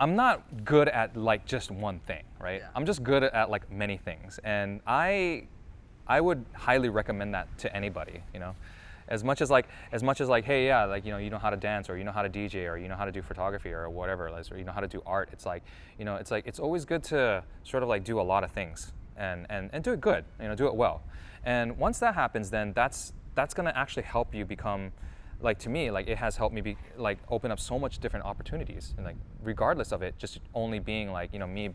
I'm not good at like just one thing, right? Yeah. I'm just good at like many things, and I would highly recommend that to anybody, you know. As much as like, hey, yeah, like, you know how to dance, or you know how to DJ, or you know how to do photography, or whatever, like, or you know how to do art. It's like, you know, it's always good to sort of like do a lot of things and do it good, you know, do it well. And once that happens, then that's gonna actually help you become, like, to me, like, it has helped me open up so much different opportunities, and like, regardless of it just only being like, you know, me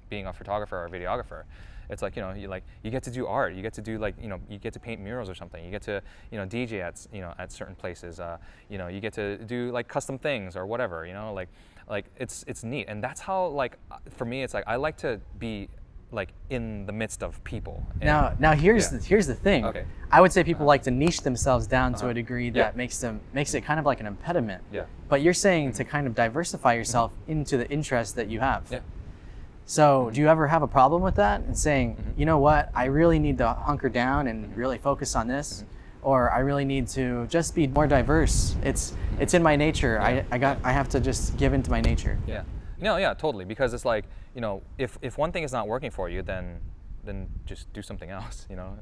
being a photographer or a videographer. It's like, you know, you get to do art, you get to do, like, you know, you get to paint murals or something, you get to, you know, DJ at certain places, you know, you get to do like custom things or whatever, you know, like it's neat. And that's how, like, for me, it's like I like to be like in the midst of people. And now here's the thing. Okay. I would say people like to niche themselves down to a degree that makes it kind of like an impediment. Yeah. But you're saying to kind of diversify yourself into the interests that you have. Yeah. So do you ever have a problem with that and saying, you know what, I really need to hunker down and really focus on this, or I really need to just be more diverse? It's in my nature. Yeah. I have to just give into my nature. Yeah. No, yeah, totally. Because it's like, you know, if one thing is not working for you, then just do something else, you know,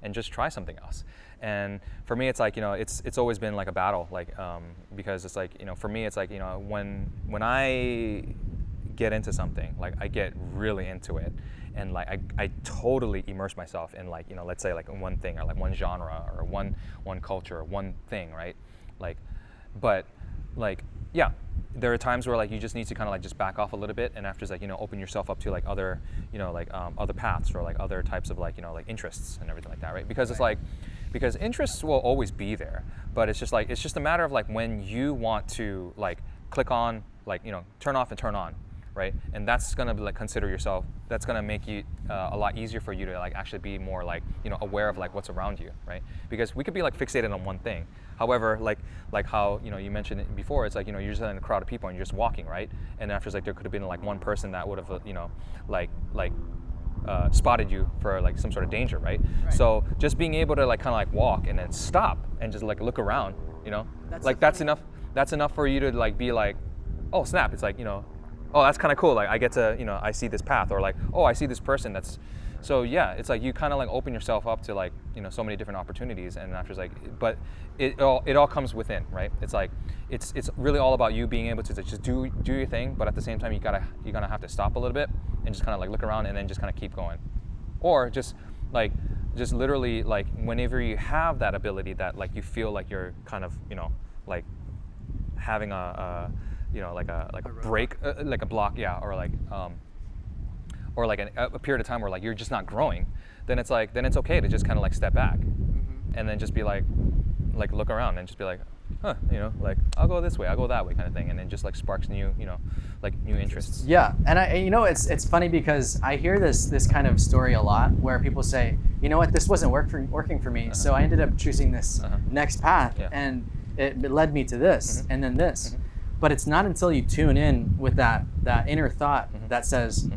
and just try something else. And for me, it's like, you know, it's always been like a battle, like, because it's like, you know, for me, it's like, you know, when I get into something, like, I get really into it, and like I totally immerse myself in, like, you know, let's say like one thing, or like one genre, or one culture, or one thing, right? Like, but like, yeah, there are times where like you just need to kind of like just back off a little bit, and after, like, you know, open yourself up to like other, you know, like other paths, or like other types of, like, you know, like interests and everything like that, right? Because it's like, because interests will always be there, but it's just like, it's just a matter of like when you want to like click on, like, you know, turn off and turn on, right? And that's gonna be like, consider yourself, that's gonna make you a lot easier for you to like actually be more like, you know, aware of like what's around you, right? Because we could be like fixated on one thing. However, like how, you know, you mentioned it before, it's like, you know, you're just in a crowd of people and you're just walking, right? And after, it's like there could have been like one person that would have, you know, like spotted you for like some sort of danger, right? So just being able to like kind of like walk and then stop and just like look around, you know, that's enough. That's enough for you to like be like, oh snap! It's like, you know, oh, that's kind of cool. Like, I get to, you know, I see this path, or like, oh, I see this person. That's, so yeah, it's like you kind of like open yourself up to like, you know, so many different opportunities, and after, it's like, but it all comes within, right? It's like, it's really all about you being able to just do your thing, but at the same time, you're gonna have to stop a little bit and just kind of like look around, and then just kind of keep going, or just literally, like, whenever you have that ability that like you feel like you're kind of, you know, like having a you know, like a break, like a block, yeah, or like a period of time where like you're just not growing, then it's like, then it's okay to just kind of like step back, and then just be like look around and just be like, huh, you know, like, I'll go this way, I'll go that way, kind of thing, and then just like sparks new, you know, like new interests. Yeah, and you know, it's funny because I hear this kind of story a lot where people say, you know what, this wasn't working for me, so I ended up choosing this next path, and it led me to this, and then this. But it's not until you tune in with that inner thought that says,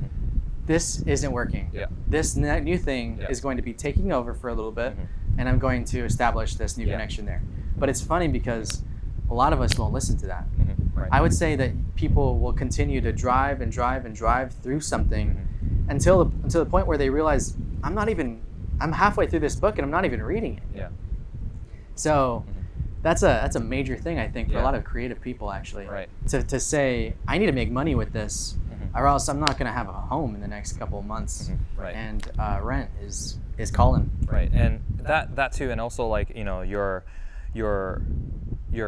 this isn't working. Yeah. This new thing is going to be taking over for a little bit, and I'm going to establish this new connection there. But it's funny because a lot of us won't listen to that. Right. I would say that people will continue to drive and drive and drive through something until the point where they realize, I'm halfway through this book and I'm not even reading it. Yeah. So that's a major thing, I think, for a lot of creative people, actually. Right. To say, I need to make money with this, or else I'm not going to have a home in the next couple of months. Right. And rent is calling. Right. And that too, and also, like, you know, your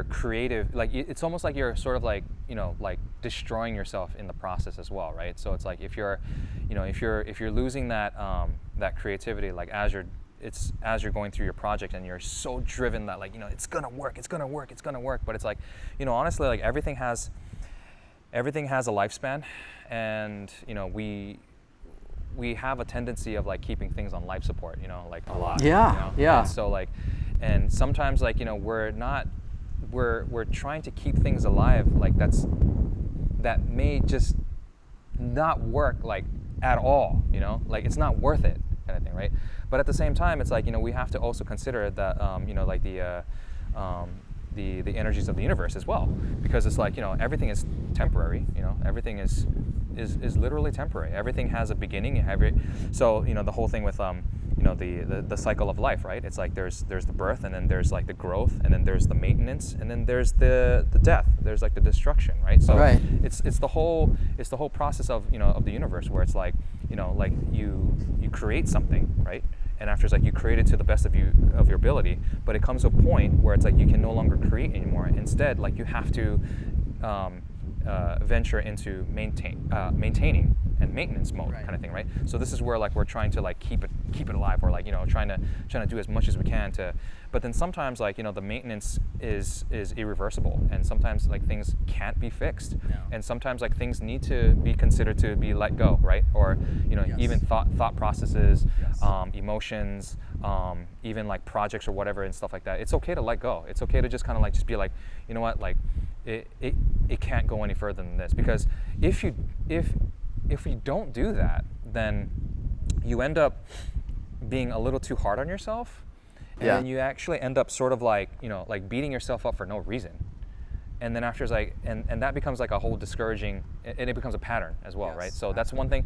creative, like, it's almost like you're sort of like, you know, like destroying yourself in the process as well, right? So it's like, if you're losing that that creativity, like, as you're going through your project, and you're so driven that, like, you know, it's gonna work, but it's like, you know, honestly, like, everything has a lifespan, and, you know, we have a tendency of like keeping things on life support, you know, like a lot. Yeah, you know? yeah. And so like, and sometimes, like, you know, we're trying to keep things alive, like that may just not work, like, at all, you know, like, it's not worth it, kind of thing, right? But at the same time, it's like, you know, we have to also consider that, you know, like the energies of the universe as well, because it's like, you know, everything is temporary. You know, everything is literally temporary. Everything has a beginning. So you know, the whole thing with you know, the cycle of life, right? It's like there's the birth, and then there's like the growth, and then there's the maintenance, and then there's the death. There's like the destruction, right? So it's the whole process of, you know, of the universe, where it's like, you know, like you create something, right? And after, it's like you create it to the best of your ability, but it comes to a point where it's like you can no longer create anymore. Instead, like you have to venture into maintaining and maintenance mode, kind of thing, right? So this is where like we're trying to like keep it alive, or like, you know, trying to do as much as we can to. But then sometimes, like, you know, the maintenance is irreversible, and sometimes like things can't be fixed, and sometimes like things need to be considered to be let go, right? Or, you know, even thought processes, emotions, even like projects or whatever and stuff like that. It's okay to let go. It's okay to just kind of like just be like, you know what, like it can't go any further than this, because if you don't do that, then you end up being a little too hard on yourself, and then you actually end up sort of like, you know, like beating yourself up for no reason. And then after, it's like, and that becomes like a whole discouraging, and it becomes a pattern as well, right? So that's one thing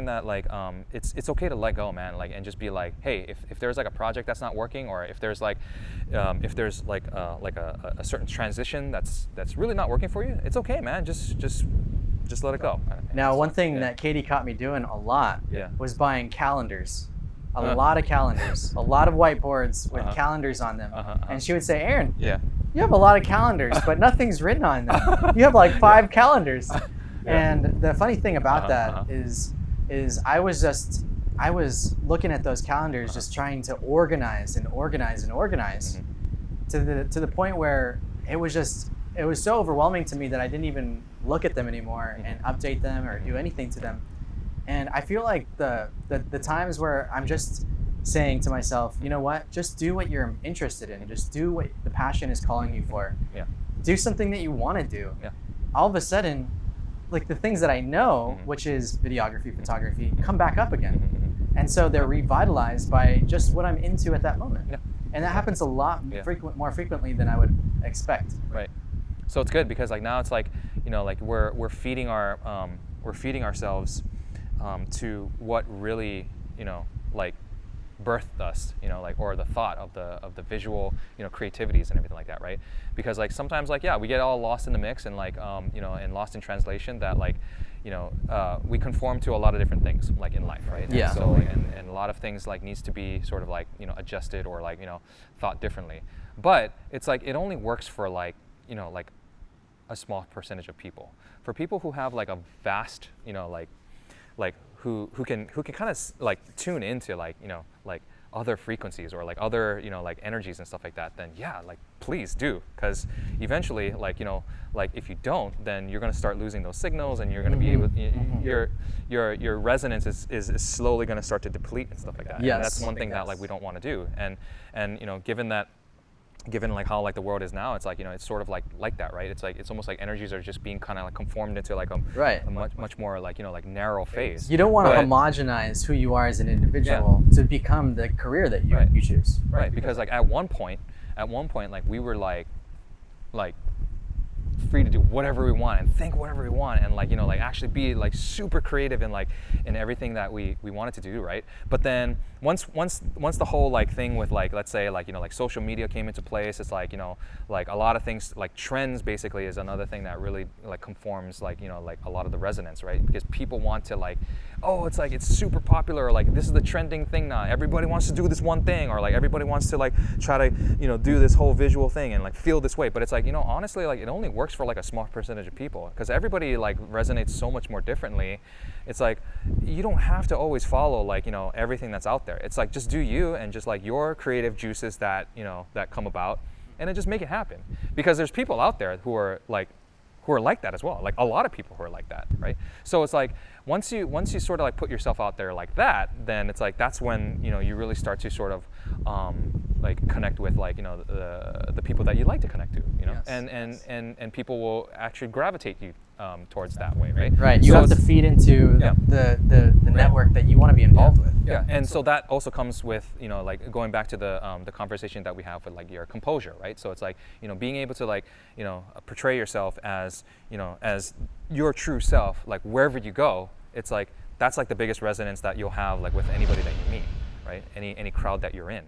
that like, it's okay to let go, man, like, and just be like, hey, if there's like a project that's not working, or if there's like a certain transition that's really not working for you, it's okay, man, just let it go. Now, one thing that Katie caught me doing a lot was buying calendars. A lot of calendars, a lot of whiteboards with calendars on them. And she would say, Aaron, you have a lot of calendars, but nothing's written on them. You have like 5 calendars. And the funny thing about that is I was looking at those calendars, just trying to organize to the point where it was so overwhelming to me that I didn't even look at them anymore and update them or do anything to them. And I feel like the times where I'm just saying to myself, you know what, just do what you're interested in. Just do what the passion is calling you for. Do something that you want to do. All of a sudden, like the things that I know, which is videography, photography, come back up again. And so they're revitalized by just what I'm into at that moment. And that happens a lot more frequently than I would expect. Right. So it's good, because like now it's like, you know, like we're feeding ourselves to what really, you know, like birthed us, you know, like, or the thought of the visual, you know, creativities and everything like that, right? Because like sometimes, like, we get all lost in the mix, and like you know, and lost in translation, that like, you know, we conform to a lot of different things, like in life, right? Yeah. And so like, and a lot of things like needs to be sort of like, you know, adjusted, or like, you know, thought differently. But it's like it only works for like, you know, like a small percentage of people. For people who have like a vast, you know, like who can kind of like tune into like, you know, like other frequencies, or like other, you know, like energies and stuff like that, then like please do, because eventually, like, you know, like if you don't, then you're going to start losing those signals, and you're going to be able, your resonance is slowly going to start to deplete and stuff like that. And that's one thing that like we don't want to do. And you know, given like how like the world is now, it's like, you know, it's sort of like that, right? It's like, it's almost like energies are just being kind of like conformed into like a much more like, you know, like narrow phase. You don't want to homogenize who you are as an individual to become the career that you choose. Right, because like at one point, like we were like free to do whatever we want and think whatever we want, and like, you know, like actually be like super creative in like in everything that we wanted to do, right? But then once the whole like thing with like, let's say like, you know, like social media came into place, it's like, you know, like a lot of things, like trends basically is another thing that really like conforms like, you know, like a lot of the resonance, right? Because people want to like, oh, it's like it's super popular, or like this is the trending thing now, everybody wants to do this one thing, or like everybody wants to like try to, you know, do this whole visual thing and like feel this way. But it's like, you know, honestly, like it only works for like a small percentage of people, because everybody like resonates so much more differently. It's like you don't have to always follow like, you know, everything that's out there. It's like just do you, and just like your creative juices that, you know, that come about, and then just make it happen. Because there's people out there who are like that as well, like a lot of people who are like that, right? So it's like once you sort of like put yourself out there like that, then it's like that's when, you know, you really start to sort of like connect with like, you know, the people that you like to connect to, you know, and people will actually gravitate towards that way, right? Right. You So have to it's- feed into Yeah. the network that you want to be involved with. Yeah, and so that also comes with, you know, like going back to the conversation that we have with like your composure, right? So it's like, you know, being able to like, you know, portray yourself as, you know, as your true self, like wherever you go, it's like that's like the biggest resonance that you'll have like with anybody that you meet, right? Any crowd that you're in.